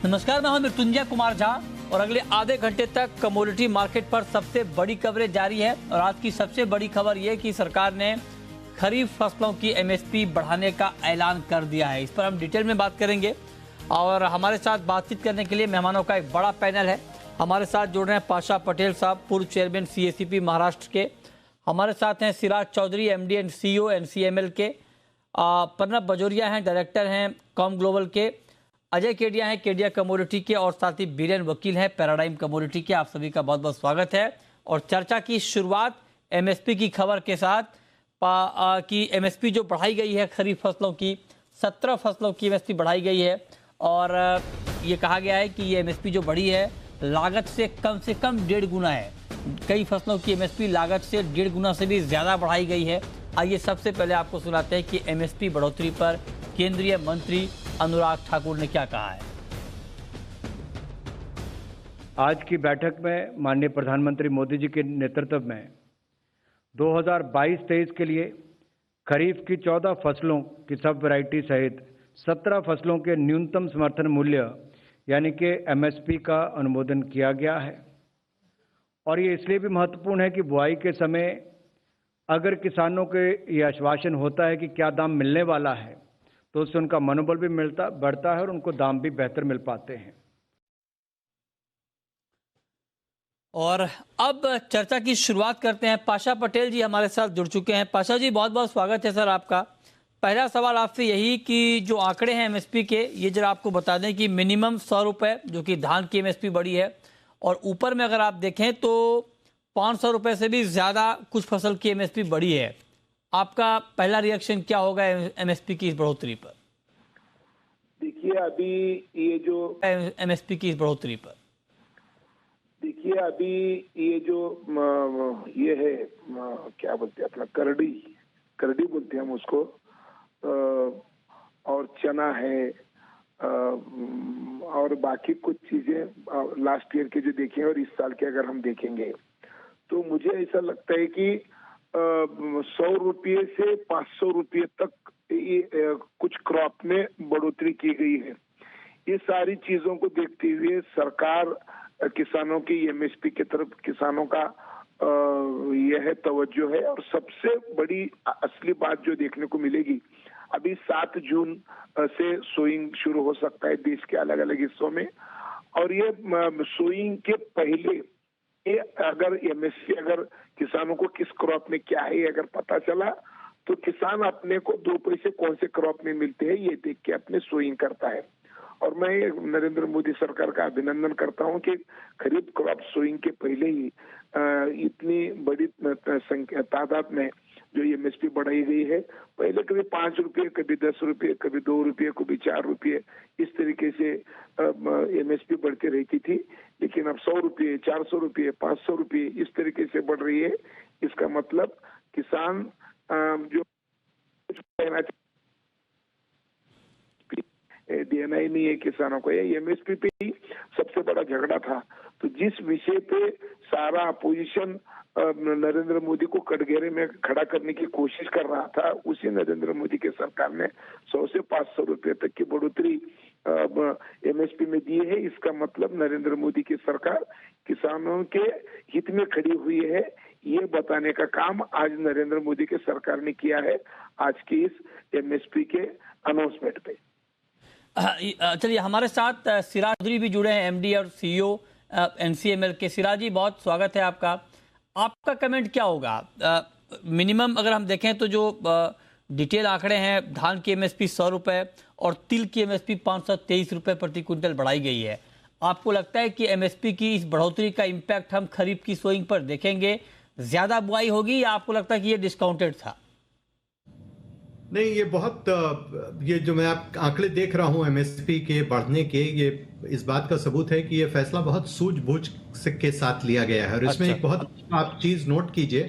नमस्कार, मैं हूं मृत्युंजय कुमार झा और अगले आधे घंटे तक कमोडिटी मार्केट पर सबसे बड़ी कवरेज जारी है। और आज की सबसे बड़ी खबर यह कि सरकार ने खरीफ फसलों की एमएसपी बढ़ाने का ऐलान कर दिया है। इस पर हम डिटेल में बात करेंगे और हमारे साथ बातचीत करने के लिए मेहमानों का एक बड़ा पैनल है। हमारे साथ जुड़ रहे हैं पाशा पटेल साहब, पूर्व चेयरमैन सीएसीपी महाराष्ट्र के। हमारे साथ हैं Siraj Chaudhary, MD and CEO NCML के। प्रणब बजोरिया हैं, डायरेक्टर हैं कॉम ग्लोबल के। अजय केडिया हैं, केडिया कमोडिटी के। और साथ ही बीरेन वकील हैं, पैराडाइम कमोडिटी के। आप सभी का बहुत बहुत स्वागत है। और चर्चा की शुरुआत एमएसपी की खबर के साथ कि एमएसपी जो बढ़ाई गई है खरीफ फसलों की, 17 फसलों की एमएसपी बढ़ाई गई है। और ये कहा गया है कि ये एमएसपी जो बढ़ी है लागत से कम 1.5 गुना है। कई फसलों की एमएसपी लागत से 1.5 गुना से भी ज्यादा बढ़ाई गई है। आइए सबसे पहले आपको सुनाते हैं कि एमएसपी बढ़ोतरी पर केंद्रीय मंत्री अनुराग ठाकुर ने क्या कहा है। आज की बैठक में माननीय प्रधानमंत्री मोदी जी के नेतृत्व में 2022-23 के लिए खरीफ की 14 फसलों की सब वैरायटी सहित 17 फसलों के न्यूनतम समर्थन मूल्य यानी कि एमएसपी का अनुमोदन किया गया है। और ये इसलिए भी महत्वपूर्ण है कि बुआई के समय अगर किसानों के ये आश्वासन होता है कि क्या दाम मिलने वाला है तो उससे उनका मनोबल भी बढ़ता है और उनको दाम भी बेहतर मिल पाते हैं। और अब चर्चा की शुरुआत करते हैं। पाशा पटेल जी हमारे साथ जुड़ चुके हैं। पाशा जी, बहुत बहुत स्वागत है सर आपका। पहला सवाल आपसे यही कि जो आंकड़े हैं एमएसपी के, ये जरा आपको बता दें कि मिनिमम 100 रुपए जो कि धान की एमएसपी बढ़ी है, और ऊपर में अगर आप देखें तो 500 रुपए से भी ज्यादा कुछ फसल की एमएसपी बढ़ी है। आपका पहला रिएक्शन क्या होगा एमएसपी की इस बढ़ोतरी पर? देखिए, अभी ये जो एमएसपी की इस बढ़ोतरी पर देखिए अभी ये जो ये है क्या बोलते हैं अपना करडी बोलते हैं हम उसको, और चना है, और बाकी कुछ चीजें लास्ट ईयर के जो देखें और इस साल के अगर हम देखेंगे तो मुझे ऐसा लगता है कि 100 रुपये से 500 रुपये तक ये कुछ क्रॉप में बढ़ोतरी की गई है। ये सारी चीजों को देखते हुए सरकार किसानों की एमएसपी की तरफ किसानों का यह है तवज्जो है। और सबसे बड़ी असली बात जो देखने को मिलेगी, अभी 7 जून से सोइंग शुरू हो सकता है देश के अलग अलग हिस्सों में। और ये सोइंग के पहले ये अगर एमएसपी अगर किसानों को किस क्रॉप में क्या है अगर पता चला तो किसान अपने को 2 पैसे कौन से क्रॉप में मिलते हैं ये देख के अपने सोइंग करता है। और मैं नरेंद्र मोदी सरकार का अभिनंदन करता हूं कि खरीफ क्रॉप सोइंग के पहले ही इतनी बड़ी तादाद में जो एमएसपी बढ़ाई गई है। पहले कभी 5 रुपये, कभी 10 रुपये, कभी 2 रुपये, कभी 4 रुपये, इस तरीके से एमएसपी बढ़ती रहती थी। लेकिन अब 100 रुपये, 400 रुपये, 500 रुपये इस तरीके से बढ़ रही है। इसका मतलब किसान जो कहना देना ही नहीं है किसानों को। ये एमएसपी पे ही सबसे बड़ा झगड़ा था। तो जिस विषय पे सारा अपोजिशन नरेंद्र मोदी को कटघरे में खड़ा करने की कोशिश कर रहा था, उसी नरेंद्र मोदी के सरकार ने 100 से 500 रुपये तक की बढ़ोतरी एमएसपी में दी है। इसका मतलब नरेंद्र मोदी की सरकार किसानों के हित में खड़ी हुई है, ये बताने का काम आज नरेंद्र मोदी के सरकार ने किया है आज की इस एमएसपी के अनाउंसमेंट पे। चलिए, हमारे साथ सिराज चौधरी भी जुड़े हैं, एमडी और सीईओ एनसीएमएल के। सिराज जी, बहुत स्वागत है आपका। आपका कमेंट क्या होगा? मिनिमम अगर हम देखें तो जो डिटेल आंकड़े हैं, धान की एमएसपी 100 रुपए और तिल की एमएसपी 523 रुपए प्रति क्विंटल बढ़ाई गई है। आपको लगता है कि एमएसपी की इस बढ़ोतरी का इम्पैक्ट हम खरीफ की सोइंग पर देखेंगे? ज्यादा बुआई होगी या आपको लगता है कि ये डिस्काउंटेड था? नहीं, ये बहुत ये जो मैं आप आंकड़े देख रहा हूं एमएसपी के बढ़ने के, ये इस बात का सबूत है कि ये फैसला बहुत सूझबूझ के साथ लिया गया है। और इसमें एक बहुत आप चीज नोट कीजिए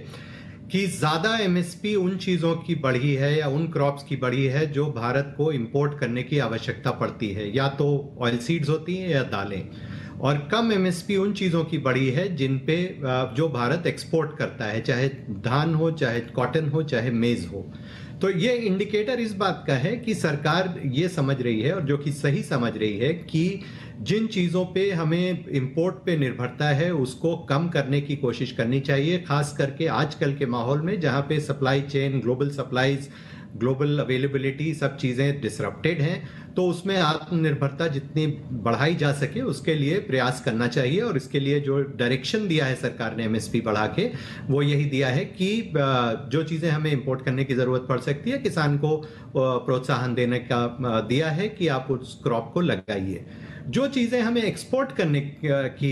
कि ज्यादा एमएसपी उन चीजों की बढ़ी है या उन क्रॉप्स की बढ़ी है जो भारत को इंपोर्ट करने की आवश्यकता पड़ती है, या तो ऑयल सीड्स होती हैं या दालें। और कम एमएसपी उन चीजों की बढ़ी है जिन पे जो भारत एक्सपोर्ट करता है, चाहे धान हो, चाहे कॉटन हो, चाहे मेज हो। तो ये इंडिकेटर इस बात का है कि सरकार ये समझ रही है, और जो कि सही समझ रही है, कि जिन चीज़ों पे हमें इंपोर्ट पे निर्भरता है उसको कम करने की कोशिश करनी चाहिए, खास करके आजकल के माहौल में जहाँ पे supply chain, global supplies, global availability सब चीज़ें डिसरप्टेड हैं। तो उसमें आत्मनिर्भरता जितनी बढ़ाई जा सके उसके लिए प्रयास करना चाहिए। और इसके लिए जो डायरेक्शन दिया है सरकार ने एमएसपी बढ़ा के, वो यही दिया है कि जो चीज़ें हमें इंपोर्ट करने की ज़रूरत पड़ सकती है, किसान को प्रोत्साहन देने का दिया है कि आप उस क्रॉप को लगाइए। जो चीज़ें हमें एक्सपोर्ट करने की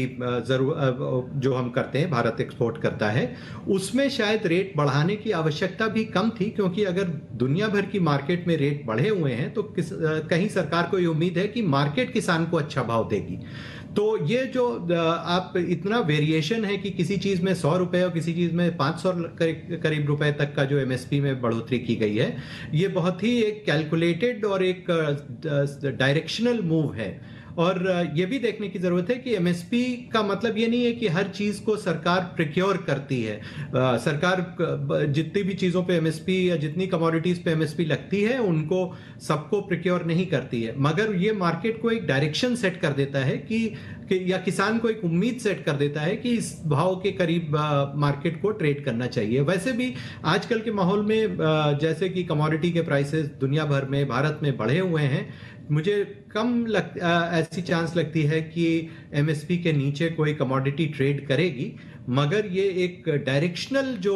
जो हम करते हैं, भारत एक्सपोर्ट करता है, उसमें शायद रेट बढ़ाने की आवश्यकता भी कम थी, क्योंकि अगर दुनिया भर की मार्केट में रेट बढ़े हुए हैं तो कहीं सरकार को ये उम्मीद है कि मार्केट किसान को अच्छा भाव देगी। तो ये जो आप इतना वेरिएशन है कि किसी चीज़ में 100 रुपए और किसी चीज़ में 500 करीब रुपए तक का जो एमएसपी में बढ़ोतरी की गई है, ये बहुत ही एक कैलकुलेटेड और एक डायरेक्शनल मूव है। और ये भी देखने की ज़रूरत है कि एमएसपी का मतलब ये नहीं है कि हर चीज़ को सरकार प्रिक्योर करती है। सरकार जितनी भी चीज़ों पे एमएसपी या जितनी कमोडिटीज़ पे एमएसपी लगती है उनको सबको प्रिक्योर नहीं करती है, मगर ये मार्केट को एक डायरेक्शन सेट कर देता है कि या किसान को एक उम्मीद सेट कर देता है कि इस भाव के करीब मार्केट को ट्रेड करना चाहिए। वैसे भी आजकल के माहौल में जैसे कि कमोडिटी के प्राइसेस दुनिया भर में, भारत में बढ़े हुए हैं, मुझे कम ऐसी चांस लगती है कि एमएसपी के नीचे कोई कमोडिटी ट्रेड करेगी। मगर ये एक डायरेक्शनल जो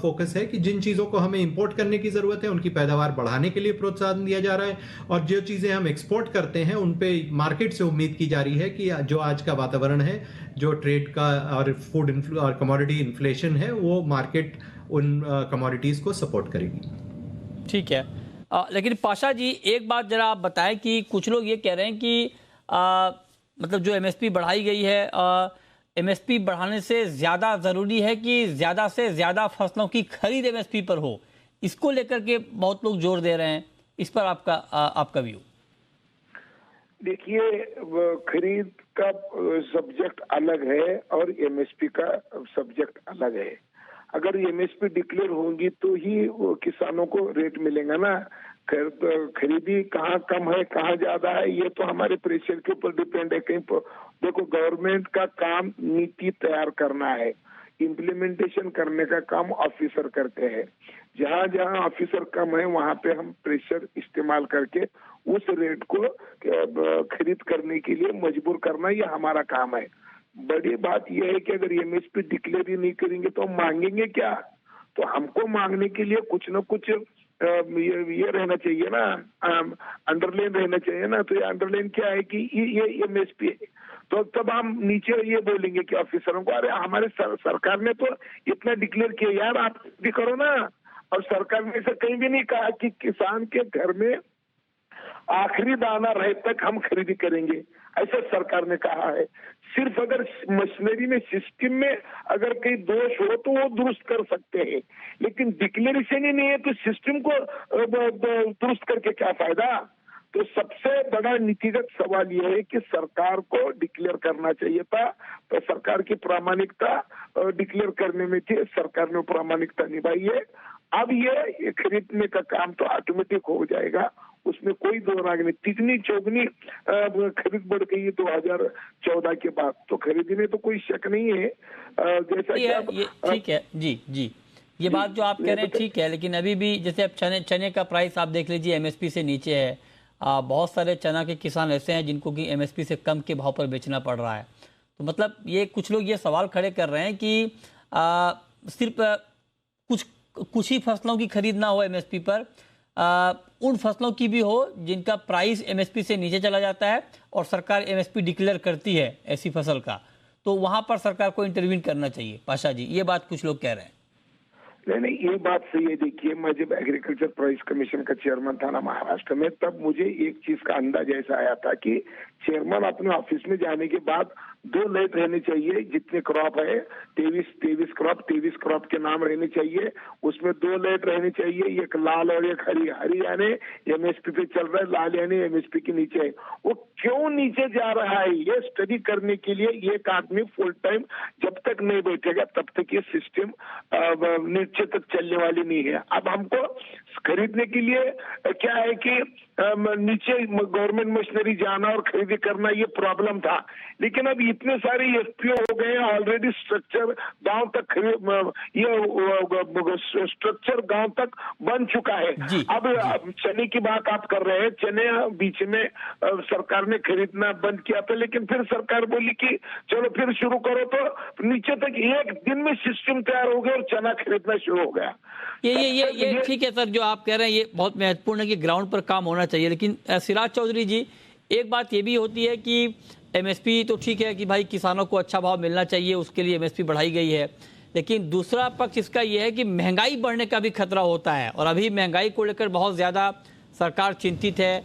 फोकस है कि जिन चीज़ों को हमें इंपोर्ट करने की ज़रूरत है उनकी पैदावार बढ़ाने के लिए प्रोत्साहन दिया जा रहा है, और जो चीज़ें हम एक्सपोर्ट करते हैं उन पे मार्केट से उम्मीद की जा रही है कि जो आज का वातावरण है, जो ट्रेड का और फूड और कमोडिटी इन्फ्लेशन है, वो मार्केट उन कमोडिटीज़ को सपोर्ट करेगी। ठीक है, लेकिन पाशा जी एक बात जरा आप बताएं कि कुछ लोग ये कह रहे हैं कि मतलब जो एमएसपी बढ़ाई गई है, एमएसपी बढ़ाने से ज़्यादा ज़रूरी है कि ज़्यादा से ज़्यादा फसलों की खरीद एमएसपी पर हो, इसको लेकर के बहुत लोग जोर दे रहे हैं। इस पर आपका व्यू? देखिए, खरीद का सब्जेक्ट अलग है और एमएसपी का सब्जेक्ट अलग है। अगर एमएसपी डिक्लेयर होंगी तो ही किसानों को रेट मिलेगा ना। खरीदी कहाँ कम है कहाँ ज्यादा है ये तो हमारे प्रेशर के ऊपर डिपेंड है। कहीं देखो, गवर्नमेंट का काम नीति तैयार करना है, इम्प्लीमेंटेशन करने का काम ऑफिसर करते हैं। जहाँ जहाँ ऑफिसर कम है वहाँ पे हम प्रेशर इस्तेमाल करके उस रेट को खरीद करने के लिए मजबूर करना, ये हमारा काम है। बड़ी बात यह है कि अगर एमएसपी डिक्लेयर ही नहीं करेंगे तो हम मांगेंगे क्या? तो हमको मांगने के लिए कुछ न कुछ ये रहना चाहिए ना, अंडरलाइन रहना चाहिए ना। तो ये अंडरलाइन क्या है कि ये एमएसपी है, तो तब हम नीचे ये बोलेंगे कि ऑफिसरों को, अरे हमारे सरकार ने तो इतना डिक्लेयर किया यार, आप भी करो ना। और सरकार ने ऐसा कहीं भी नहीं कहा कि किसान के घर में आखिरी दाना रहे तक हम खरीदी करेंगे, ऐसा सरकार ने कहा है। सिर्फ अगर मशीनरी में, सिस्टम में अगर कहीं दोष हो तो वो दुरुस्त कर सकते हैं, लेकिन डिक्लेरेशन ही नहीं है तो सिस्टम को दुरुस्त करके क्या फायदा? तो सबसे बड़ा नीतिगत सवाल यह है कि सरकार को डिक्लेयर करना चाहिए था, तो सरकार की प्रामाणिकता डिक्लेयर करने में थी, सरकार ने प्रामाणिकता निभाई है। अब ये खरीदने का काम तो ऑटोमेटिक हो जाएगा, उसमें कोई दो राग नहीं। तिगनी चौगनी खरीद बढ़ गई है 2014 के बाद, तो खरीदी में तो कोई शक नहीं है। जैसा कि आप ठीक है जी, ये बात जो आप कह रहे हैं ठीक है, लेकिन अभी भी जैसे अब चने का प्राइस आप देख लीजिए एमएसपी से नीचे है। बहुत सारे चना के किसान ऐसे हैं जिनको कि एमएसपी से कम के भाव पर बेचना पड़ रहा है। तो मतलब ये कुछ लोग ये सवाल खड़े कर रहे हैं कि सिर्फ कुछ ही फसलों की खरीद ना हो एमएसपी पर, उन फसलों की भी हो जिनका प्राइस एमएसपी से नीचे चला जाता है और सरकार एमएसपी डिक्लेयर करती है ऐसी फसल का, तो वहां पर सरकार को इंटरवीन करना चाहिए। पाशा जी, ये बात कुछ लोग कह रहे हैं। नहीं, ये बात सही है। देखिए, मैं जब एग्रीकल्चर प्राइस कमीशन का चेयरमैन था ना महाराष्ट्र में, तब मुझे एक चीज का अंदाजा ऐसा आया था कि चेयरमैन अपने ऑफिस में जाने के बाद 2 लेट रहने चाहिए, जितने क्रॉप है 23 क्रॉप के नाम रहने चाहिए, उसमें 2 लेट रहने चाहिए, एक लाल और एक हरी यानी एमएसपी पे चल रहा है, लाल यानी एमएसपी के नीचे है। वो क्यों नीचे जा रहा है ये स्टडी करने के लिए एक आदमी फुल टाइम जब तक नहीं बैठेगा तब तक ये सिस्टम नीचे तक चलने वाली नहीं है। अब हमको खरीदने के लिए क्या है कि नीचे गवर्नमेंट मशीनरी जाना और खरीदी करना ये प्रॉब्लम था। लेकिन अब इतने सारे एफपीओ हो गए हैं, ऑलरेडी स्ट्रक्चर गांव तक ये स्ट्रक्चर गांव तक बन चुका है। अब चने की बात आप कर रहे हैं, चने बीच में सरकार ने खरीदना बंद किया था, लेकिन फिर सरकार बोली कि चलो फिर शुरू करो, तो नीचे तक एक दिन में सिस्टम तैयार हो गया और चना खरीदना शुरू हो गया। ये ठीक है सर, जो आप कह रहे हैं ये बहुत महत्वपूर्ण है कि ग्राउंड पर काम होना चाहिए। लेकिन सिराज चौधरी जी, एक बात ये भी होती है कि एमएसपी तो ठीक है कि भाई किसानों को अच्छा भाव मिलना चाहिए, उसके लिए एमएसपी बढ़ाई गई है, लेकिन दूसरा पक्ष इसका यह है कि महंगाई बढ़ने का भी खतरा होता है, और अभी महंगाई को लेकर बहुत ज्यादा सरकार चिंतित है।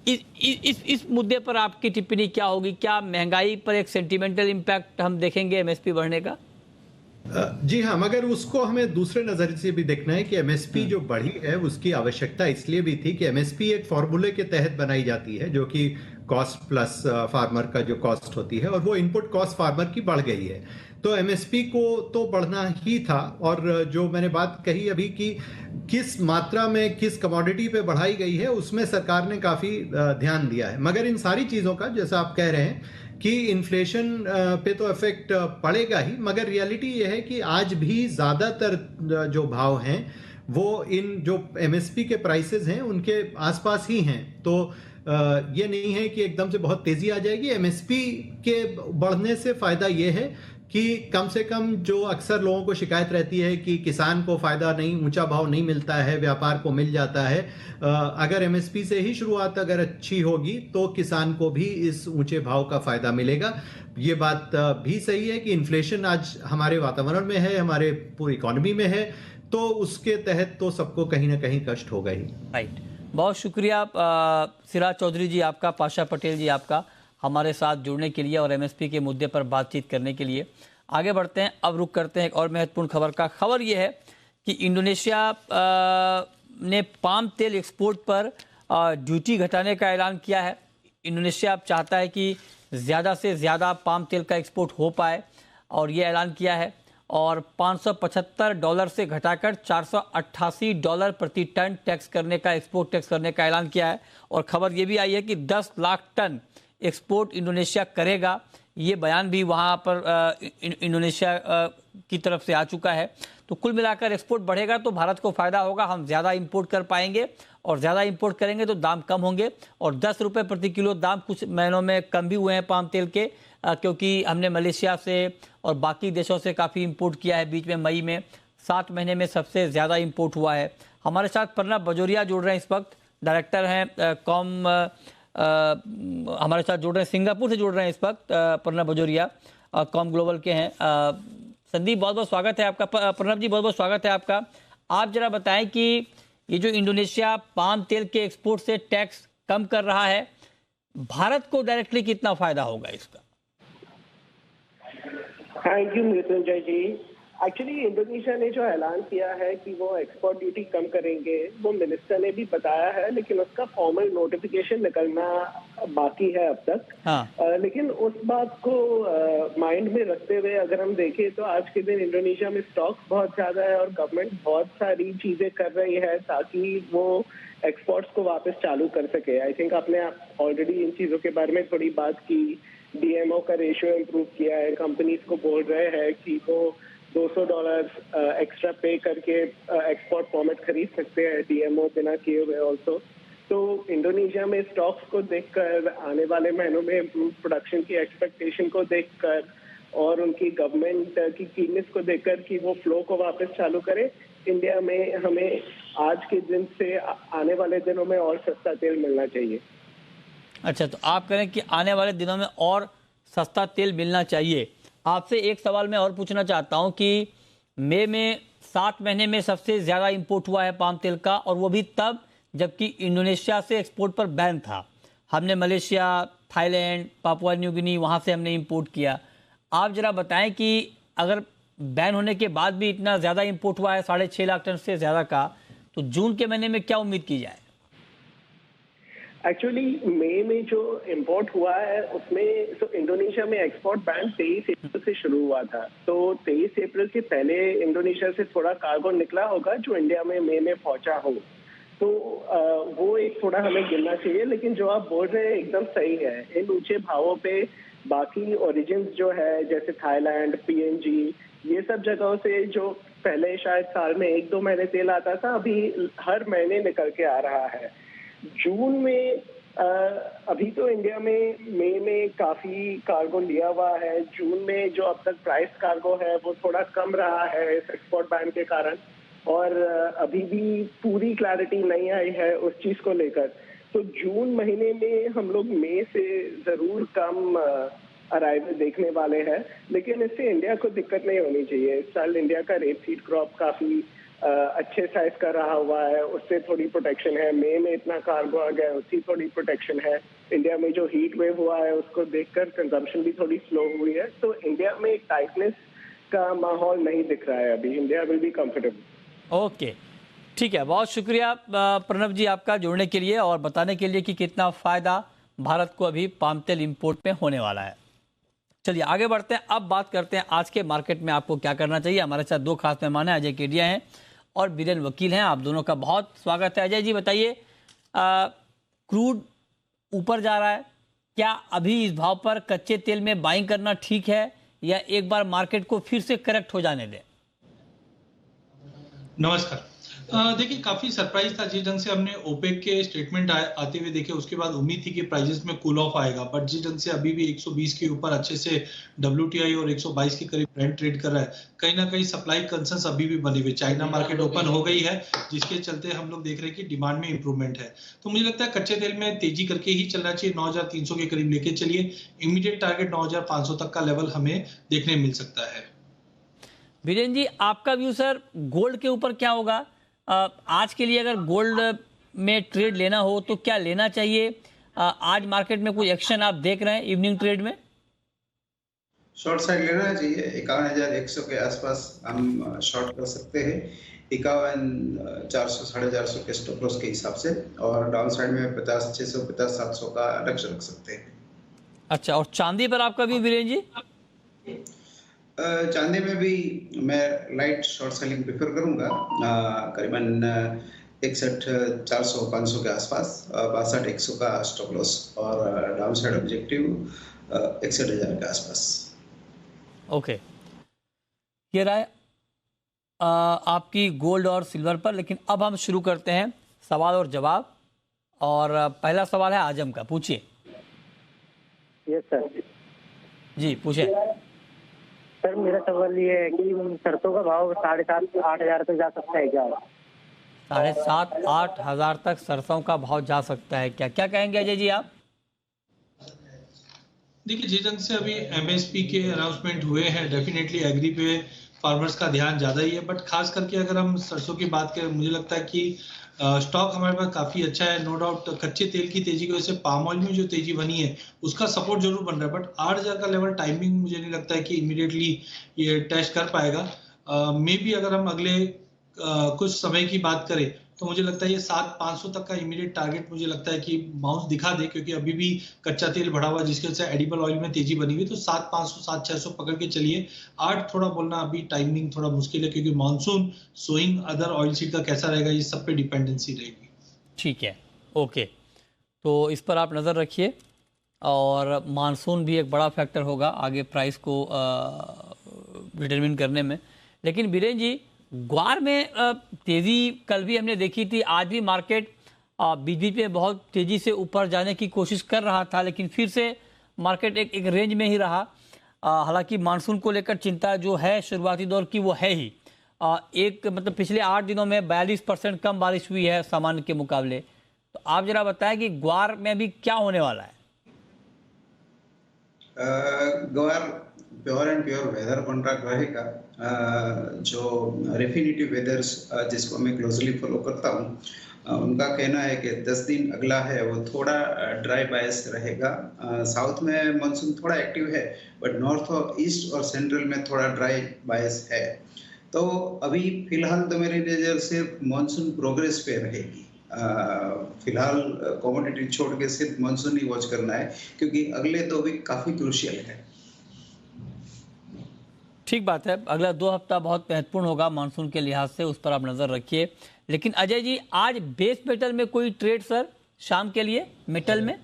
इस मुद्दे पर आपकी टिप्पणी क्या होगी? क्या महंगाई पर एक सेंटिमेंटल इम्पैक्ट हम देखेंगे एमएसपी बढ़ने का? जी हाँ, मगर उसको हमें दूसरे नजरिए से भी देखना है कि एमएसपी जो बढ़ी है उसकी आवश्यकता इसलिए भी थी कि एमएसपी एक फॉर्मूले के तहत बनाई जाती है, जो कि कॉस्ट प्लस फार्मर का जो कॉस्ट होती है, और वो इनपुट कॉस्ट फार्मर की बढ़ गई है, तो एमएसपी को तो बढ़ना ही था। और जो मैंने बात कही अभी कि किस मात्रा में किस कमोडिटी पे बढ़ाई गई है, उसमें सरकार ने काफी ध्यान दिया है। मगर इन सारी चीजों का, जैसा आप कह रहे हैं कि इन्फ्लेशन पे तो इफेक्ट पड़ेगा ही, मगर रियलिटी ये है कि आज भी ज्यादातर जो भाव हैं वो इन जो एमएसपी के प्राइसेस हैं उनके आसपास ही हैं। तो ये नहीं है कि एकदम से बहुत तेजी आ जाएगी। एमएसपी के बढ़ने से फायदा ये है कि कम से कम जो अक्सर लोगों को शिकायत रहती है कि किसान को फायदा नहीं, ऊंचा भाव नहीं मिलता है, व्यापार को मिल जाता है, अगर एमएसपी से ही शुरुआत अगर अच्छी होगी तो किसान को भी इस ऊंचे भाव का फायदा मिलेगा। ये बात भी सही है कि इन्फ्लेशन आज हमारे वातावरण में है, हमारे पूरी इकोनॉमी में है, तो उसके तहत तो सबको कहीं ना कहीं कष्ट होगा ही। राइट, बहुत शुक्रिया सिराज चौधरी जी आपका, पाशा पटेल जी आपका, हमारे साथ जुड़ने के लिए और एमएसपी के मुद्दे पर बातचीत करने के लिए। आगे बढ़ते हैं, अब रुक करते हैं एक और महत्वपूर्ण खबर का। खबर यह है कि इंडोनेशिया ने पाम तेल एक्सपोर्ट पर ड्यूटी घटाने का ऐलान किया है। इंडोनेशिया अब चाहता है कि ज़्यादा से ज़्यादा पाम तेल का एक्सपोर्ट हो पाए, और ये ऐलान किया है, और $575 से घटाकर $488 प्रति टन टैक्स करने का, एक्सपोर्ट टैक्स करने का ऐलान किया है। और खबर ये भी आई है कि 10 लाख टन एक्सपोर्ट इंडोनेशिया करेगा। ये बयान भी वहाँ पर इंडोनेशिया की तरफ से आ चुका है। तो कुल मिलाकर एक्सपोर्ट बढ़ेगा तो भारत को फायदा होगा, हम ज़्यादा इंपोर्ट कर पाएंगे, और ज़्यादा इंपोर्ट करेंगे तो दाम कम होंगे। और 10 रुपये प्रति किलो दाम कुछ महीनों में कम भी हुए हैं पाम तेल के, क्योंकि हमने मलेशिया से और बाकी देशों से काफ़ी इंपोर्ट किया है। बीच में मई में 7 महीने में सबसे ज़्यादा इंपोर्ट हुआ है। हमारे साथ प्रणब बजोरिया जुड़ रहे हैं, इस वक्त डायरेक्टर हैं कॉम, हमारे साथ जुड़ रहे हैं, सिंगापुर से जुड़ रहे हैं इस वक्त प्रणब बजोरिया, कॉम ग्लोबल के हैं। संदीप, बहुत बहुत स्वागत है आपका। प्रणब जी, बहुत बहुत स्वागत है आपका। आप जरा बताएं कि ये जो इंडोनेशिया पाम तेल के एक्सपोर्ट से टैक्स कम कर रहा है, भारत को डायरेक्टली कितना फायदा होगा इसका? Thank you Mrityunjay ji. Actually Indonesia ने जो ऐलान किया है कि वो एक्सपोर्ट ड्यूटी कम करेंगे, वो मिनिस्टर ने भी बताया है, लेकिन उसका फॉर्मल नोटिफिकेशन निकलना बाकी है अब तक। हाँ। लेकिन उस बात को माइंड में रखते हुए अगर हम देखें तो आज के दिन इंडोनेशिया में स्टॉक्स बहुत ज्यादा है और गवर्नमेंट बहुत सारी चीजें कर रही है ताकि वो एक्सपोर्ट्स को वापस चालू कर सके। आई थिंक आपने ऑलरेडी इन चीजों के बारे में थोड़ी बात की। डीएमओ का रेशियो इम्प्रूव किया है, कंपनीज को बोल रहे हैं कि वो $200 एक्स्ट्रा पे करके एक्सपोर्ट फॉर्मेट खरीद सकते हैं डीएमओ बिना किए हुए ऑल्सो। तो इंडोनेशिया में स्टॉक्स को देखकर, आने वाले महीनों में इम्प्रूव प्रोडक्शन की एक्सपेक्टेशन को देखकर और उनकी गवर्नमेंट की कीमत को देखकर कि वो फ्लो को वापस चालू करे, इंडिया में हमें आज के दिन से आने वाले दिनों में और सस्ता तेल मिलना चाहिए। अच्छा, तो आप कह रहे हैं कि आने वाले दिनों में और सस्ता तेल मिलना चाहिए। आपसे एक सवाल मैं और पूछना चाहता हूं कि मई में 7 महीने में सबसे ज़्यादा इंपोर्ट हुआ है पाम तेल का, और वो भी तब जबकि इंडोनेशिया से एक्सपोर्ट पर बैन था। हमने Malaysia, Thailand, Papua New Guinea, वहाँ से हमने इंपोर्ट किया। आप जरा बताएं कि अगर बैन होने के बाद भी इतना ज़्यादा इंपोर्ट हुआ है, 6.5 लाख टन से ज़्यादा का, तो जून के महीने में क्या उम्मीद की जाए? एक्चुअली मई में जो इम्पोर्ट हुआ है उसमें तो इंडोनेशिया में एक्सपोर्ट बैन 23 अप्रैल से शुरू हुआ था, तो 23 अप्रैल के पहले इंडोनेशिया से थोड़ा कार्गो निकला होगा जो इंडिया में मई में पहुंचा हो। तो वो एक थोड़ा हमें गिनना चाहिए। लेकिन जो आप बोल रहे हैं एकदम सही है, इन ऊंचे भावों पे बाकी ओरिजिन्स जो है जैसे थाईलैंड, पीएनजी, ये सब जगहों से जो पहले शायद साल में 1-2 महीने तेल आता था, अभी हर महीने निकल के आ रहा है। जून में अभी तो इंडिया में मई में काफी कार्गो लिया हुआ है। जून में जो अब तक प्राइस कार्गो है वो थोड़ा कम रहा है इस एक्सपोर्ट बैन के कारण, और अभी भी पूरी क्लैरिटी नहीं आई है उस चीज को लेकर। तो जून महीने में हम लोग मई से जरूर कम अराइवल देखने वाले हैं, लेकिन इससे इंडिया को दिक्कत नहीं होनी चाहिए। इस साल इंडिया का रेप सीड क्रॉप काफी अच्छे साइज का रहा हुआ है, उससे थोड़ी प्रोटेक्शन है। मई में इतना कार्गो आ गया, उसकी थोड़ी प्रोटेक्शन है। इंडिया में जो हीट वेव हुआ है उसको देखकर कंजम्पशन भी थोड़ी स्लो हुई है। तो इंडिया में एक टाइटनेस का माहौल नहीं दिख रहा है अभी। India will be comfortable. Okay, ठीक है, बहुत शुक्रिया प्रणव जी आपका जुड़ने के लिए और बताने के लिए कि कितना फ़ायदा भारत को अभी पाम तेल इम्पोर्ट में होने वाला है। चलिए आगे बढ़ते हैं, अब बात करते हैं आज के मार्केट में आपको क्या करना चाहिए। हमारे साथ दो खास मेहमान हैं, अजय केडिया हैं और बीरेन वकील हैं। आप दोनों का बहुत स्वागत है। अजय जी बताइए, क्रूड ऊपर जा रहा है, क्या अभी इस भाव पर कच्चे तेल में बाइंग करना ठीक है या एक बार मार्केट को फिर से करेक्ट हो जाने दें? नमस्कार। देखिए, काफी सरप्राइज था जिस ढंग से हमने ओपेक के स्टेटमेंट आते हुए देखे। उसके बाद उम्मीद थी कि प्राइसेस में कूल ऑफ आएगा, बट जिस ढंग से अभी भी 120 के ऊपर अच्छे से WTI और 122 के करीब ब्रेंट ट्रेड कर रहा है, कहीं ना कहीं सप्लाई कंसर्न्स अभी भी बनी हुई। चाइना मार्केट ओपन हो गई है, जिसके चलते हम लोग देख रहे हैं कि डिमांड में इंप्रूवमेंट है। तो मुझे लगता है कच्चे तेल में तेजी करके ही चलना चाहिए। 9300 के करीब लेके चलिए। इमीडिएट टारगेट 9500 तक का लेवल हमें देखने मिल सकता है। बीरेन जी, आपका व्यू सर गोल्ड के ऊपर क्या होगा? आज के लिए अगर गोल्ड में ट्रेड लेना हो तो क्या लेना चाहिए? आज मार्केट में कोई एक्शन आप देख रहे हैं इवनिंग ट्रेड में? शॉर्ट साइड लेना चाहिए। 51,100 के आसपास हम शॉर्ट कर सकते हैं। 51,400 450 के स्टॉप लॉस के हिसाब से, और डाउन साइड में 50,600 50,700 का लक्ष्य रख सकते हैं। अच्छा, और चांदी पर आपका व्यू बीरेन जी? चांदी में भी मैं लाइट शॉर्ट सेलिंग प्रेफर करूंगा, करीबन 61,400 500 के आसपास, 62,100 का स्टॉप लॉस, और डाउन साइड ऑब्जेक्टिव 61,000 के आसपास। ओके, ये रहा आपकी गोल्ड और सिल्वर पर। लेकिन अब हम शुरू करते हैं सवाल और जवाब, और पहला सवाल है आजम का, पूछिए। Yes sir. जी पूछिए। सर मेरा सवाल ये है कि सरसों का भाव 7,500-8 हज़ार तक जा सकता है क्या? 7,500-8 हज़ार तक सरसों का भाव जा सकता है क्या? क्या कहेंगे अजय जी आप? देखिए, जिस ढंग से अभी MSP के अनाउंसमेंट हुए हैं, डेफिनेटली एग्री पे फार्मर्स का ध्यान ज्यादा ही है। बट खास करके अगर हम सरसों की बात करें, मुझे लगता है कि स्टॉक हमारे पास काफी अच्छा है। नो डाउट कच्चे तेल की तेजी की वजह से पाम ऑयल में जो तेजी बनी है उसका सपोर्ट जरूर बन रहा है, बट 8,000 का लेवल टाइमिंग मुझे नहीं लगता है कि इमीडिएटली ये टेस्ट कर पाएगा। मे बी अगर हम अगले कुछ समय की बात करें तो मुझे लगता है ये 7,500 तक का इमीडिएट टारगेट मुझे लगता है कि बाउंस दिखा दे, क्योंकि अभी भी कच्चा तेल बढ़ा हुआ जिसके वजह से एडिबल ऑयल में तेजी बनी हुई। तो 7,500 7,600 पकड़ के चलिए। 8 थोड़ा बोलना अभी टाइमिंग थोड़ा मुश्किल है, क्योंकि monsoon sowing other oil seed का कैसा रहेगा ये सब पे डिपेंडेंसी रहेगी। ठीक है, ओके, तो इस पर आप नज़र रखिए, और मानसून भी एक बड़ा फैक्टर होगा आगे प्राइस को डिटरमिन करने में। लेकिन बीरेन जी, ग्वार में तेज़ी कल भी हमने देखी थी, आज भी मार्केट बीच में बहुत तेज़ी से ऊपर जाने की कोशिश कर रहा था, लेकिन फिर से मार्केट एक रेंज में ही रहा। हालांकि मानसून को लेकर चिंता जो है शुरुआती दौर की वो है ही। एक मतलब पिछले 8 दिनों में 42% कम बारिश हुई है सामान्य के मुकाबले। तो आप जरा बताएं कि ग्वार में अभी क्या होने वाला है? Guar pure and pure weather contract रहेगा। जो रेफिनेटिव वेदर्स जिसको मैं क्लोजली फॉलो करता हूँ, उनका कहना है कि 10 दिन अगला है वो थोड़ा ड्राई बायस रहेगा। साउथ में मानसून थोड़ा एक्टिव है, बट नॉर्थ और ईस्ट और सेंट्रल में थोड़ा ड्राई बायस है। तो अभी फिलहाल तो मेरी नज़र सिर्फ मानसून प्रोग्रेस पे रहेगी। फिलहाल कमोडिटी छोड़ के सिर्फ मानसून ही वॉच करना है, क्योंकि अगले 2 वीक काफ़ी क्रूशियल है। ठीक बात है, अगला 2 हफ्ता बहुत महत्वपूर्ण होगा मानसून के लिहाज से, उस पर आप नजर रखिए। लेकिन अजय जी, आज बेस मेटल में कोई ट्रेड सर शाम के लिए मेटल में?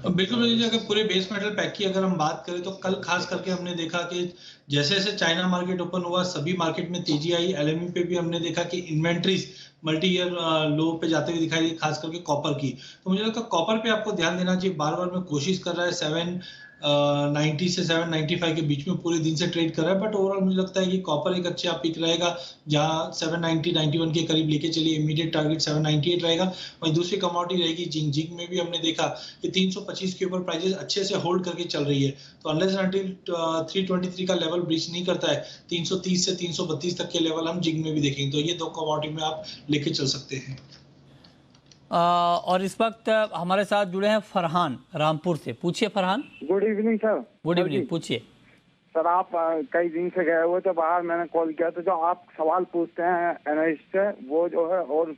बिल्कुल जी, अगर पूरे बेस मेटल पैक की अगर हम बात करें तो कल खास करके हमने देखा कि जैसे जैसे चाइना मार्केट ओपन हुआ सभी मार्केट में तेजी आई। एलएमई पे भी हमने देखा कि इन्वेंट्रीज मल्टी ईयर लो पे जाते हुए दिखाई दी, खास करके कॉपर की। तो मुझे लगता है कॉपर पे आपको ध्यान देना चाहिए, बार बार में कोशिश कर रहा है 790 से 795 के बीच में पूरे दिन से ट्रेड कर रहा है, बट ओवरऑल मुझे लगता है कि कॉपर एक अच्छा पिक रहेगा, जहां 790 91 के करीब लेके चलिए, इमीडिएट टारगेट 798 रहेगा। वहीं दूसरी कमोडिटी रहेगी जिंक। जिंक में भी हमने देखा कि 325 के ऊपर प्राइसेस अच्छे से होल्ड करके चल रही है, तो अनलेस अंटिल 323 का लेवल ब्रीच नहीं करता है, 330 से 332 तक के लेवल हम जिंक में भी देखेंगे। तो ये दो कमोडिटी में आप लेके चल सकते हैं। और इस वक्त हमारे साथ जुड़े हैं फरहान रामपुर से। पूछिए Farhan. Good evening sir. Good evening, पूछिए सर। आप कई दिन से गए हुए थे बाहर, मैंने कॉल किया तो जो आप सवाल पूछते हैं एनालिस्ट से, वो जो है और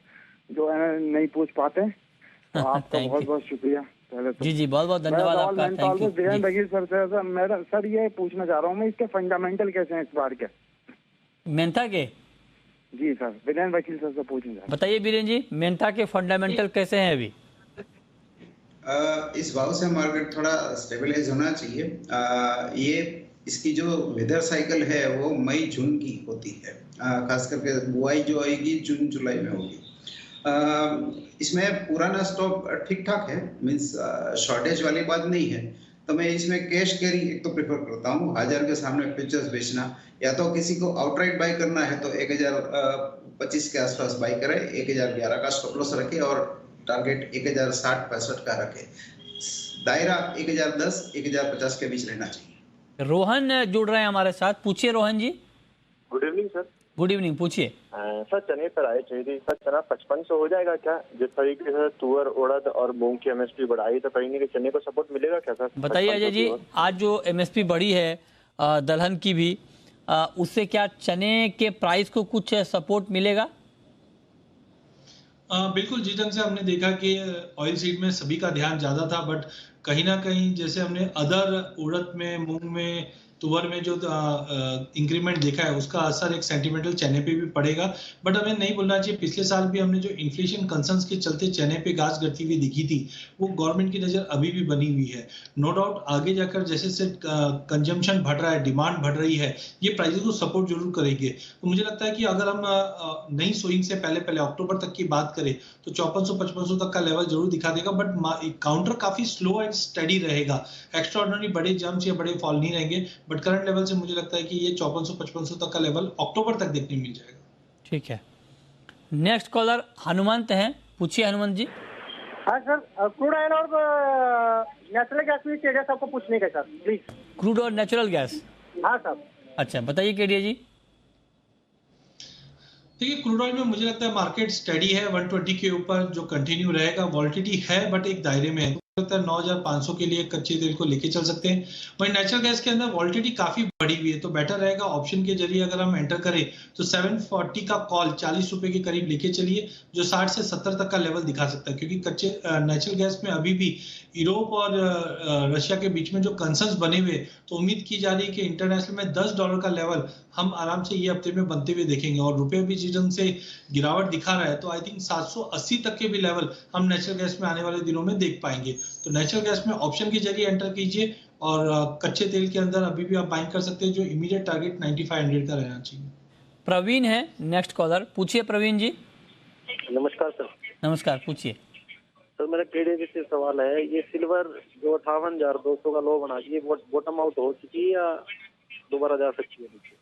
जो नहीं पूछ पाते, तो आपका बहुत बहुत शुक्रिया पहले तो। जी जी, बहुत बहुत धन्यवाद आपका, थैंक यू। वीरेंद्र वकील सर से मेरा सर ये पूछना चाह रहा हूँ मैं, इसके फंडामेंटल कैसे हैं इस बार के मेंथा के? जी सर, वीरेंद्र वकील सर से पूछना चाह रहा हूं। बताइए वीरेंद्र जी, मेंथा के फंडामेंटल कैसे हैं अभी? इस भाव से मार्केट थोड़ा स्टेबलाइज होना चाहिए। ये इसकी जो वेदर साइकिल है वो मई जून की होती है, खास करके बुआई जो आएगी जून जुलाई में होगी। इसमें पुराना स्टॉक ठीक ठाक है, मींस शॉर्टेज वाली बात नहीं है, तो मैं इसमें कैश कैरी एक तो प्रेफर करता हूँ। 1000 के सामने फ्यूचर्स बेचना, या तो किसी को आउटराइट बाय करना है तो 1025 के आसपास बाय करे, 1011 का स्टॉप लॉस रखे और टारगेट 1060-65 का रखे। दायरा 1010 1050 के बीच रहना चाहिए। रोहन जुड़ रहे हैं हमारे साथ, पूछिए Rohan ji. Good evening sir. Good evening, पूछिए। सर चने पर आए चाहिए सर, चना 5500 हो जाएगा क्या? जिस तरीके से तुअर, उड़द और मूंग की एमएसपी बढ़ाई तो कहीं ना कहीं चने को सपोर्ट मिलेगा क्या सर? बताइए अजय जी, आज जो एमएसपी बढ़ी है दलहन की भी, उससे क्या चने के प्राइस को कुछ सपोर्ट मिलेगा? बिल्कुल, जिस ढंग से हमने देखा कि ऑयल सीड में सभी का ध्यान ज्यादा था, बट कहीं ना कहीं जैसे हमने अदर उड़द में, मूंग में, तुअर में जो इंक्रीमेंट देखा है उसका असर एक सेंटिमेंटल चने पे भी पड़ेगा। बट हमें नहीं भूलना चाहिए, पिछले साल भी हमने जो इन्फ्लेशन कंसर्न्स के चलते चने पे घास गिरती हुई दिखी थी, वो गवर्नमेंट की नजर अभी भी बनी हुई है। नो डाउट आगे जाकर जैसे से कंजम्पशन बढ़ रहा है, डिमांड बढ़ रही है, ये प्राइसेस को सपोर्ट जरूर करेंगे। तो मुझे लगता है कि अगर हम नई सोइंग से पहले पहले अक्टूबर तक की बात करें तो 5400-5500 तक का लेवल जरूर दिखा देगा, बट काउंटर काफी स्लो एंड स्टडी रहेगा। एक्स्ट्राऑर्डिनरी बड़े जंप्स या बड़े फॉल नहीं रहेंगे, बट करंट लेवल से मुझे लगता है कि ये 5400-5500 तक का लेवल अक्टूबर तक देखने मिल जाएगा। ठीक है, नेक्स्ट कॉलर हनुमंत हैं, पूछिए हनुमंत जी। हाँ सर, क्रूड ऑयल और नेचुरल गैस में केडिया आपको पूछने का सर, प्लीज। क्रूड और नेचुरल गैस? हाँ सर। अच्छा, बताइए केडिया जी। देखिए, क्रूड ऑयल में मुझे लगता है मार्केट स्टडी है, 120 के ऊपर जो कंटिन्यू रहेगा। वॉलिटिलिटी है बट एक दायरे में है, लगता है 9500 के लिए कच्चे तेल को लेके चल सकते हैं। वहीं नेचुरल गैस के अंदर वॉलिटिलिटी काफी बढ़ी हुई है, तो बेटर रहेगा ऑप्शन के जरिए अगर हम एंटर करें तो 740 का कॉल 40 रुपए के करीब लेके चलिए, जो 60 से 70 तक का लेवल दिखा सकता है। क्योंकि कच्चे नेचुरल गैस में अभी भी यूरोप और रशिया के बीच में जो कंसर्न्स बने हुए, तो उम्मीद की जा रही है कि इंटरनेशनल में $10 का लेवल हम आराम से ये हफ्ते में बनते हुए देखेंगे। और रुपये भी जिस ढंग से गिरावट दिखा रहा है, तो आई थिंक 780 तक के भी लेवल हम नेचुरल गैस में आने वाले दिनों में देख पाएंगे। तो नेचुरल गैस में ऑप्शन के जरिए एंटर कीजिए, और कच्चे तेल के अंदर अभी भी आप बाइंग कर सकते हैं, जो इमीडिएट टारगेट 9500 का रहना चाहिए। प्रवीण है नेक्स्ट कॉलर, पूछिए प्रवीण जी। नमस्कार सर। नमस्कार, पूछिए। सर मेरा केडिया से सवाल है, ये सिल्वर जो 58,200 का लो बना के बॉटम आउट हो चुकी है या दोबारा जा सकती है?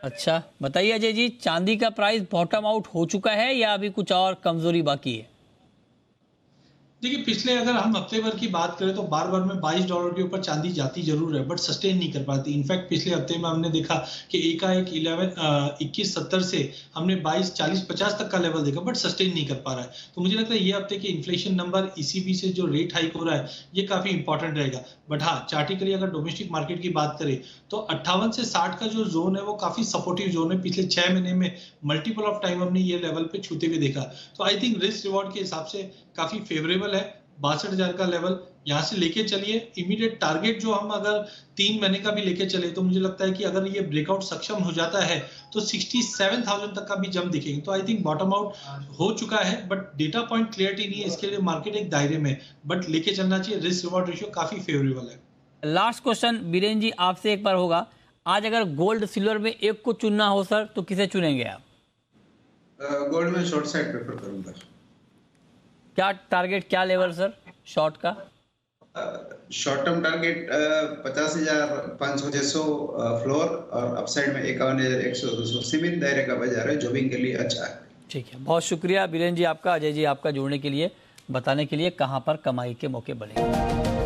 अच्छा, बताइए अजय जी, चांदी का प्राइस बॉटम आउट हो चुका है या अभी कुछ और कमजोरी बाकी है? देखिए, पिछले अगर हम हफ्ते भर की बात करें तो बार बार में $22 के ऊपर चांदी जाती जरूर है, बट सस्टेन नहीं कर पाती। इनफैक्ट पिछले हफ्ते में हमने देखा कि एकाएक 2170 से हमने 2240-50 तक का लेवल देखा, बट सस्टेन नहीं कर पा रहा है। तो मुझे लगता है ये हफ्ते के इन्फ्लेशन नंबर, ईसीबी से जो रेट हाइक हो रहा है, ये काफी इंपॉर्टेंट रहेगा। बट हाँ, चार्टिकली अगर डोमेस्टिक मार्केट की बात करें तो 58 से 60 का जो जोन है वो काफी सपोर्टिव जोन है। पिछले 6 महीने में मल्टीपल ऑफ टाइम हमने ये लेवल पे छूते हुए देखा, तो आई थिंक रिस्क रिवॉर्ड के हिसाब से काफी फेवरेबल है। 62,000 का लेवल यहाँ से लेके चलिए। इमीडिएट टारगेट जो हम अगर 3 महीने का भी लेके चले तो मुझे लगता है कि अगर ये ब्रेकआउट सक्षम हो जाता है तो 67,000 तक का भी जंप दिखेंगे। तो आई थिंक बॉटम आउट हो चुका है, बट डेटा पॉइंट क्लियरिटी नहीं है, इसके लिए मार्केट एक दायरे में, बट लेके चलना चाहिए। रिस्क रिवॉर्ड रेशियो काफी फेवरेबल है। लास्ट क्वेश्चन बीरेन जी आपसे एक बार होगा, आज अगर गोल्ड सिल्वर में एक को चुनना हो सर तो किसे चुनेंगे आप? गोल्ड में शॉर्ट साइड प्रेफर करूंगा। क्या टारगेट, क्या लेवल सर शॉर्ट का? शॉर्ट टर्म टारगेट 50,500 फ्लोर और अपसाइड में 51,100 200 सीमित दायरे का बाजार है, जॉबिंग के लिए अच्छा है। ठीक है, बहुत शुक्रिया बीरेन जी आपका, अजय जी आपका जुड़ने के लिए, बताने के लिए कहां पर कमाई के मौके बनेंगे।